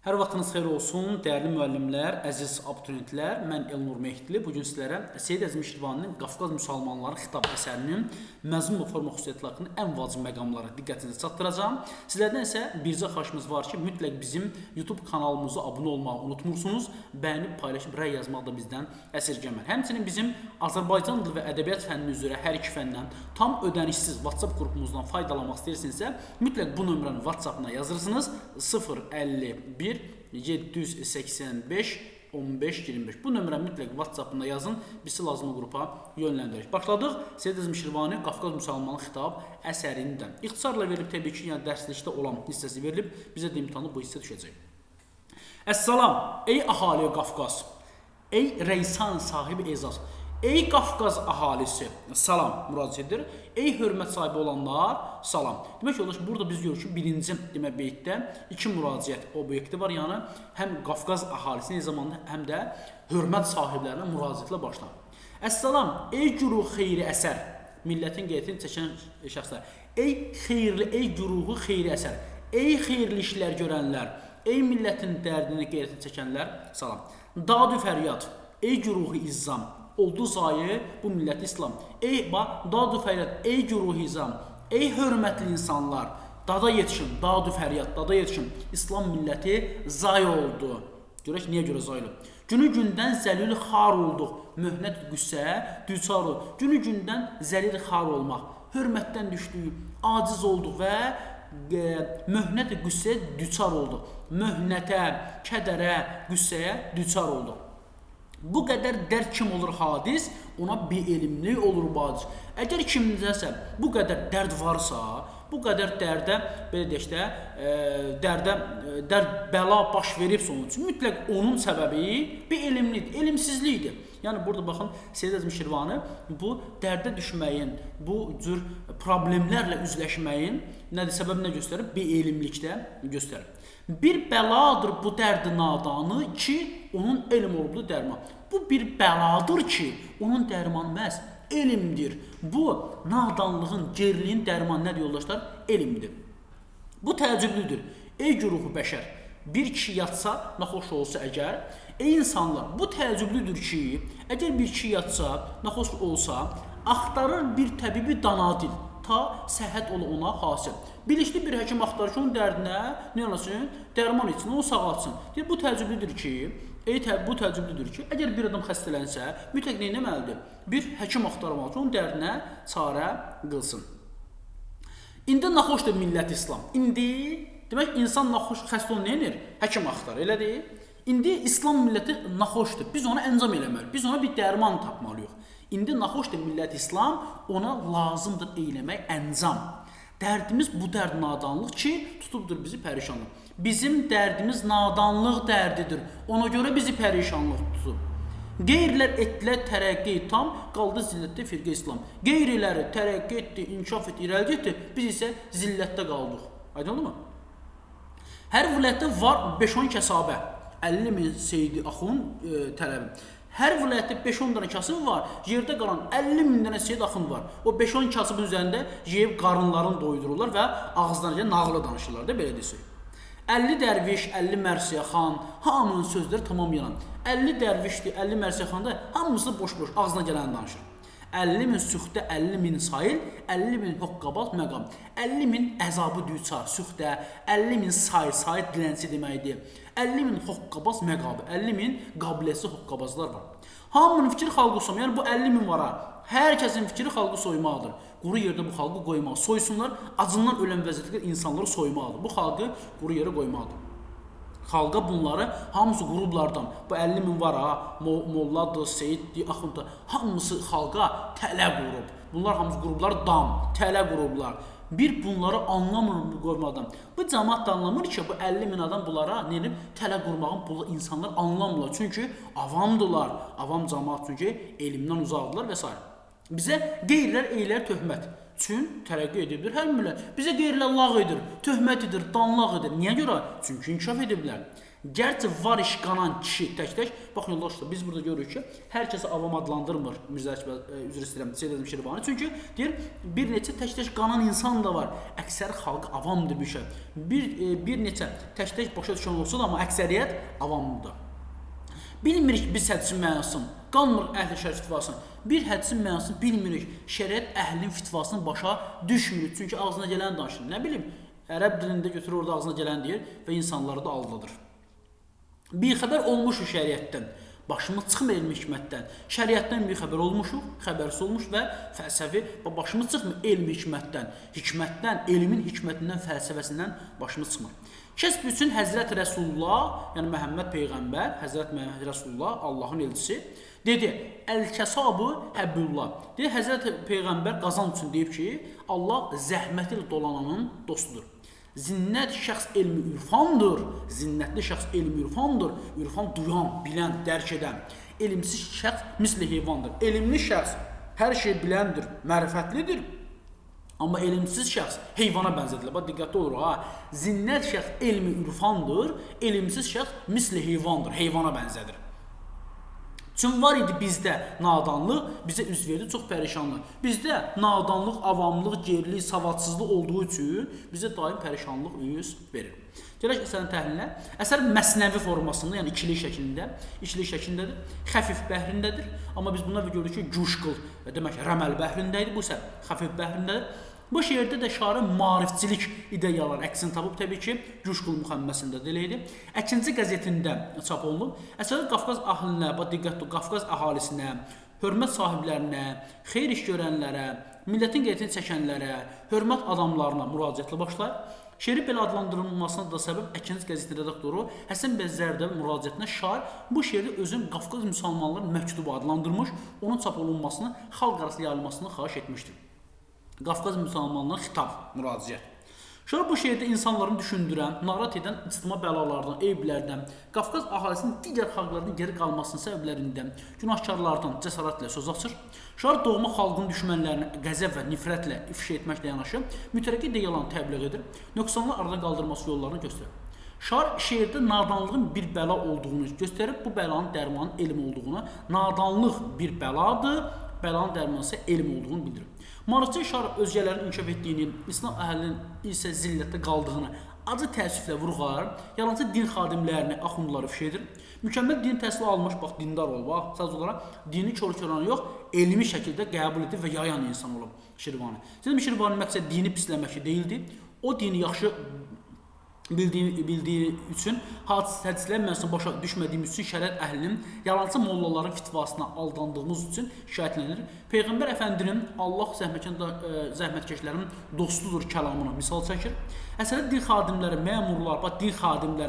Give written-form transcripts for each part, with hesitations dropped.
Hər vaxtınız xeyir olsun, dəyərli müəllimlər, əziz abituriyentlər. Mən Elnur Mehdli. Bugün sizlərə Seyid Əzim Şirvaninin Qafqaz Müsəlmanları xitab əsərinin məzmun və forma xüsusiyyətləri haqqında ən vacib məqamları diqqətinizə çatdıracağam. Sizlərdən isə bircə xahişimiz var ki, mütləq bizim YouTube kanalımıza abunə olmağı unutmursunuz. Bəyənib, paylaşıb, rəy yazmaq da bizdən əsirgəmir. Həmçinin bizim Azərbaycan dili və ədəbiyyat fənni üzrə hər iki fəndən tam ödənişsiz WhatsApp qrupumuzdan faydalanmaq istəyirsinizsə, mütləq bu nömrəni WhatsApp-na yazırsınız. 051 785 15 25. Bu nömrə mütləq WhatsApp-ında yazın. Bizi lazımlı qrupa yönləndirək. Başladıq. Seyid Əzim Şirvani Qafqaz Müsəlmanı xitab əsərindən. İxtisarla verilib təbii ki, yəni dərslikdə olan hissəsi verilib. Bizə də imtahanı bu hissə düşəcək. Əssalam, ey əhali Qafqaz. Ey reysan sahibi ezaz. Ey Qafqaz əhalisi, salam müraciət edir. Ey hörmət sahibi olanlar, salam. Demək yoldaş, burada biz görürük ki, birinci beytdə iki müraciət obyekti var. Yəni, həm Qafqaz əhalisinin zamanda həm də hörmət sahiblərinə müraciətlə başlanır. Əssalam, ey güruh xeyri əsər. Millətin qeyrətini çəkən şəxslər. Ey xeyirli, ey güruhu xeyri əsər. Ey xeyirli işlər görənlər. Ey millətin dərdini, qeyrətini çəkənlər, salam. Dadü fəryad, ey güruhu izzam. Oldu zayi bu millət İslam. Ey dadu fəryad, ey güruh izam, ey hörmətli insanlar, dada yetişin, dadu fəryad, dada yetişin. İslam milləti zay oldu. Görək niyə görə zay oldu? Günü gündən zəlil xar olduq, möhnət qüssə düçar olduq. Günü gündən zəlil xar olmaq, hörmətdən düşdük, aciz olduq və möhnət qüssə düçar olduq. Möhnətə, kədərə, qüssəyə düçar olduq. Bu qədər dərd kim olur hadis, ona bielmli olur baciz. Əgər kimdəsə bu qədər dərd varsa, bu qədər dərdə, belə deyək də, dərd bəla baş veribsə onun üçün, mütləq onun səbəbi bielmlidir, elmsizlikdir. Yəni, burada baxın, Seyid Əzim Şirvani bu dərdə düşməyin, bu cür problemlərlə üzləşməyin səbəbi nə göstərir? Bielmlikdə göstərir. Bir bəladır bu dərdi nadanı ki, onun elm olubdur dərman. Bu bir bəladır ki, onun dərmanı məhz elmdir. Bu nadanlığın, geriliyin dərmanı nədir yoldaşlar? Elmdir. Bu təəccüblüdür. Ey güruhu bəşər, bir kişi yatsa, naxoş olsa əgər, ey insanlar, bu təəccüblüdür ki, əgər bir kişi yatsa, naxoş olsa, axtarır bir təbibi danadil. Ta səhət ola ona hasil. Bilikli bir həkim axtarır ki, onun dərdinə nə olasın? Dərman için, onu sağaltsın. Deyir, bu təəccüblüdür ki, əgər bir adam xəstələnsə, mütləq nə etməlidir? Bir həkim axtarmalı ki, onun dərdinə çarə qılsın. İndi naxoşdur millət İslam. İndi, demək, insan naxoş, xəstə onu nə edir? Həkim axtarır, elə deyil? İndi İslam milləti naxoşdur. Biz ona əncam eləməliyik. Biz ona bir dərman tapmalıyıq. İndi naxoşdur millət İslam, ona lazımdır eyləmək əncam. Dərdimiz bu dərd nadanlıq ki, tutubdur bizi pərişanlıq. Bizim dərdimiz nadanlıq dərdidir. Ona görə bizi pərişanlıq tutub. Qeyrilər etdilər tərəqqi tam, qaldı zillətdə firqə İslam. Qeyriləri tərəqqi etdi, inkişaf etdi, irəli getdi, biz isə zillətdə qaldıq. Aydındır mı? Hər vilayətdə var 5-10 kəsabə. 50.000 Seyidi Axun tələbi. Hər vilayətdə 5-10 dənə kasıb var, yerdə qalan 50.000 dənə Seyid Axund var. O 5-10 kasıbın üzərində yeyib qarınlarını doydururlar və ağızlarına nağılı danışırlar da, belə desək. 50 dərviş, 50 mərsiyəxan, hamının sözləri tamam yalan. 50 dərvişdir, 50 mərsiyəxanda hamısı boş-boş ağzına gələni danışır. 50.000 süxtə, 50.000 sayıl, 50.000 hoqqabaz məqam, 50.000 əzabı düçar, süxtə, 50.000 sayıl dilənçi deməkdir. 50.000 hoqqabaz məqabı, 50.000 qabiləsi hoqqabazlar var. Hamının fikri xalqı soymaq, yəni bu 50.000 var ha, hər kəsin fikri xalqı soymaqdır. Quru yerdə bu xalqı qoymaq, soysunlar, acından ölən vəziyyətdə insanları soymaqdır. Bu xalqı quru yerə qoymaqdır. Xalqa bunları hamısı qurublardan, bu 50.000 var ha, molladır, seyiddir, axunddur, hamısı xalqa tələ qurub. Bunlar hamısı qurublar dam, tələ qurublar. Bir bunları anlamır bu qoymadan. Bu cəmaat da anlamır ki, bu 50.000 adam bunlara neyib tələ qurmağın bu insanlar anlamırlar. Çünki avamdırlar, avam cəmaat çünki elmdən uzaqdırlar və s. Bizə qeyrilər, eylər töhmət. Çün tərəqqi edibdir hər millət. Bizə qeyrilər lağ edir, töhmət edir, danlaq edir. Niyə görə? Çünki inkişaf ediblər. Gərçi var iş qanan kişi tək-tək, baxın yoldaşlar, biz burada görürük ki, hər kəsə avam adlandırmır Mirzə Əkbər, üzr istəyirəm, Seyid Əzim Şirvani. Çünki deyir, bir neçə tək-tək qanan insan da var. Əksər xalq avamdır bir şey. Bir neçə tək-tək başa düşən olsa da, amma əksəriyyət avamdır. Bilmirik biz hədisin mənasını, qalmır əhl-i şərif fitvasını. Bir hədisin mənasını bilmirik, şəriət əhlinin fitvasını başa düşmürük. Çünki ağzına gələn danışır. Nə bilim, ərəb dilində götürür orada ağzına gələn deyir və insanları da aldadır. Bir xəbər olmuşuq şəriətdən, başımız çıxmır elmi hikmətdən. Şəriətdən bir xəbər olmuşuq, xəbərsiz olmuş və fəlsəfi, başımız çıxmır elmi hikmətdən. Hikmətdən, elmin hikmətindən, fəlsəfəsindən başımız çıxmır. Kəsb üçün Həzrət Rəsulullah, yəni Məhəmməd Peyğəmbər, Həzrət Məhəmməd Rəsulullah, Allahın elçisi, dedi, Əl-kəsabı həbbullah. Dedi, Həzrət Peyğəmbər qazanc üçün deyib ki, Allah zəhməti ilə dolananın dostudur. Zinnət şəxs elmi ürfandır, zinnətli şəxs elmi ürfandır, ürfan duyan, bilən, dərk edən. Elmsiz şəxs misli heyvandır. Elmli şəxs hər şey biləndir, mərifətlidir. Amma elmsiz şəxs heyvana bənzədilir. Bax, diqqətli olur, ha. Zinnət şəxs elmi ürfandır, elmsiz şəxs misli heyvandır, heyvana bənzədir. Çünki var idi bizdə nadanlıq, bizə üz verdi, çox pərişanlıq. Bizdə nadanlıq, avamlıq, gerilik, savadsızlıq olduğu üçün bizə daim pərişanlıq üz verir. Gələk əsərin təhlilinə. Əsər məsnəvi formasında, yəni ikilik şəklindədir, xəfif bəhrindədir. Amma biz bunlar gördük ki, cuşqıl, demək, rəməl bəhrindədir, bu isə xəfif bəhrindədir. Bu şeirdə də şairın maarifçilik ideyaları əksini tapıb, təbii ki, Cuşqul müxəmməsində diləydi. Əkinci qəzetində çap olunub. Əsərdə Qafqaz əhlinə, diqqətli, Qafqaz əhalisinə, hörmət sahiblərinə, xeyr iş görənlərə, millətin qeyrətini çəkənlərə, hörmət adamlarına müraciətlə başlayır. Şeiri belə adlandırılmasına da səbəb Əkinci qəzetinin redaktoru Həsən bəy Zərdəli müraciətinə şair bu şeiri özün Qafqaz müsəlmanların məktubu adlandırmış, onun çap olunmasını, xalq arasında yayılmasını xahiş etmişdir. Qafqaz müsəlmanlarına xitab, müraciət. Şair bu şeirdə insanların düşündürən, narahat edən ictimai bəlalardan, eyblərdən, Qafqaz əhalisinin digər xalqlarının geri qalmasının səbəblərindən, günahkarlardan cəsarətlə söz açır. Şair doğma xalqın düşmənlərini qəzəb və nifrətlə ifşa etməklə yanaşı, mütərəqqi ideyalarını təbliğ edir, nöqsanları aradan qaldırması yollarını göstərir. Şair şeirdə nadanlığın bir bəla olduğunu göstərib, bu bəlanın dərmanın elm olduğunu, nadanlıq bir bəladır, bəlanın dərmanı isə elm olduğunu bildirir. Maarifçi şair özgələrin inkişaf etdiyini, İslam əhlinin isə zillətdə qaldığını acı təəssüflə vurğular, yalancı din xadimlərini, axundları ifşa edir. Mükəmməl din təhsili almış, bax, dindar olub, sadəcə olaraq dini kör-körana yox, elmi şəkildə qəbul edib və yayan insan olub Şirvani. Sizin Şirvanın məqsəd dini pisləmək deyildi, o dini yaxşı bildiyi üçün, hədislər mənasını başa düşmədiyimiz üçün şəriət əhlinin, yalancı mollaların fitvasına aldandığımız üçün şikayətlənir. Peyğəmbər Əfəndinin Allah zəhmətkeşlərin dostudur kəlamına misal çəkir. Əsərdə din xadimləri,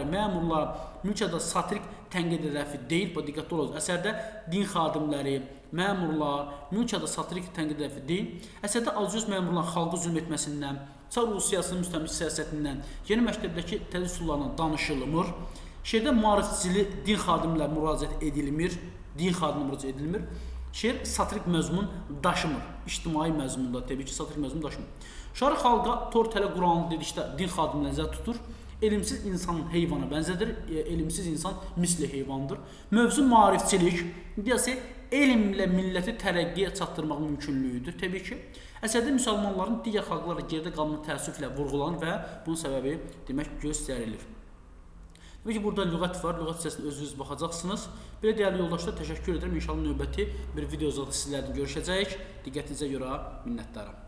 məmurlar, mülkədə satirik tənqid edəfi deyil, bu diqqətli olacaq. Əsərdə din xadimləri, məmurlar, mülkədə satirik tənqid edəfi deyil. Əsərdə azcöz məmurların xalqı zülm etməsindən, Çar Rusiyasının müstəmlək siyasətindən, yeni məktəbdəki tədris üsullarından danışılmır. Şeirdə maarifçili din xadimlə müraciət edilmir, Şeir satirik məzmun daşımır, ictimai məzmunda təbii ki, satirik məzmun daşımır. Şair xalqa tor tələ Quranı dedikdə din xadimlə nəzərdə tutur. Elmsiz insan heyvana bənzədir, elmsiz insan misli heyvandır. Mövzu maarifçilik, deyəsə, elmlə milləti tərəqqiyə çatdırmaq mümkünlüyüdür, təbii ki. Əsərdə müsəlmanların digər xalqlarla geridə qalma təəssüflə vurğulanır və bunun səbəbi demək göstərilir. Təbii ki, burada lüğət var, lüğət hissəsində özünüz baxacaqsınız. Belə dəyərli yoldaşlar, təşəkkür edirəm. İnşallah növbəti bir videoda sizlərlə görüşəcəyik. Diqqətinizə görə minnətdaram.